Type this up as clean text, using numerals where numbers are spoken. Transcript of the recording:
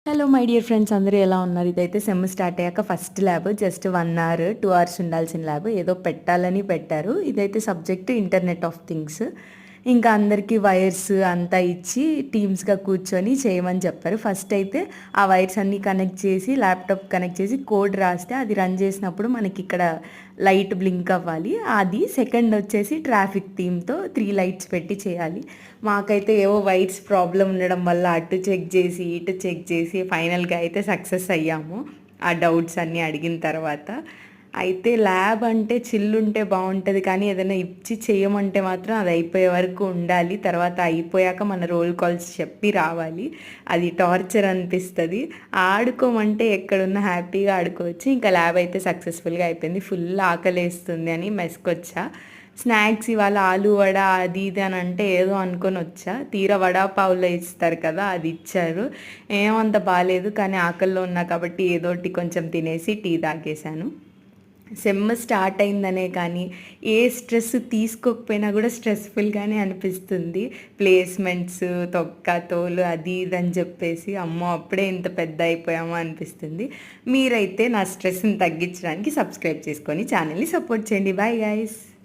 Hello my dear friends, అందరూ ఎలా ఉన్నారు? ఇదైతే సెమ్ స్టార్ట్ అయ్యాక first lab. Just 1 hour 2 hours ఉండాల్సిన ల్యాబ్ ఏదో పెట్టాలని పెట్టారు. ఇదైతే సబ్జెక్ట్ ఇంటర్నెట్ ఆఫ్ థింగ్స్. ఇంకా అందరికీ వైర్స్ అంతా ఇచ్చి టీమ్స్గా కూర్చొని చేయమని చెప్పారు. ఫస్ట్ అయితే ఆ వైర్స్ అన్నీ కనెక్ట్ చేసి ల్యాప్టాప్ కనెక్ట్ చేసి కోడ్ రాస్తే అది రన్ చేసినప్పుడు మనకి ఇక్కడ లైట్ బ్లింక్ అవ్వాలి. అది సెకండ్ వచ్చేసి ట్రాఫిక్ థీమ్తో 3 లైట్స్ పెట్టి చేయాలి. మాకైతే ఏవో వైర్స్ ప్రాబ్లం ఉండడం వల్ల అటు చెక్ చేసి ఇటు చెక్ చేసి ఫైనల్గా అయితే సక్సెస్ అయ్యాము ఆ డౌట్స్ అన్నీ అడిగిన తర్వాత. అయితే ల్యాబ్ అంటే చిల్లుంటే బాగుంటుంది, కానీ ఏదైనా ఇచ్చి చేయమంటే మాత్రం అది అయిపోయే వరకు ఉండాలి. తర్వాత అయిపోయాక మన రోల్ కాల్స్ చెప్పి రావాలి. అది టార్చర్ అనిపిస్తుంది. ఆడుకోమంటే ఎక్కడున్నా హ్యాపీగా ఆడుకోవచ్చు. ఇంకా ల్యాబ్ అయితే సక్సెస్ఫుల్గా అయిపోయింది. ఫుల్ ఆకలేస్తుంది అని మెస్కొచ్చా. స్నాక్స్ ఇవాళ ఆలు వడ అది ఇది అని అంటే ఏదో అనుకొని వచ్చా. తీరా వడా పావులో ఇస్తారు కదా, అది ఇచ్చారు. ఏమంత బాగాలేదు, కానీ ఆకల్లో ఉన్నా కాబట్టి ఏదోటి కొంచెం తినేసి టీ తాగేశాను. సెమ్ స్టార్ట్ అయిందనే కానీ ఏ స్ట్రెస్ తీసుకోకపోయినా కూడా స్ట్రెస్ఫుల్గానే అనిపిస్తుంది. ప్లేస్మెంట్స్ తొక్క తోలు అది ఇది అని చెప్పేసి అమ్మో అప్పుడే ఇంత పెద్ద అయిపోయామో అనిపిస్తుంది. మీరైతే నా స్ట్రెస్ని తగ్గించడానికి సబ్స్క్రైబ్ చేసుకొని ఛానల్ని సపోర్ట్ చేయండి. Bye guys.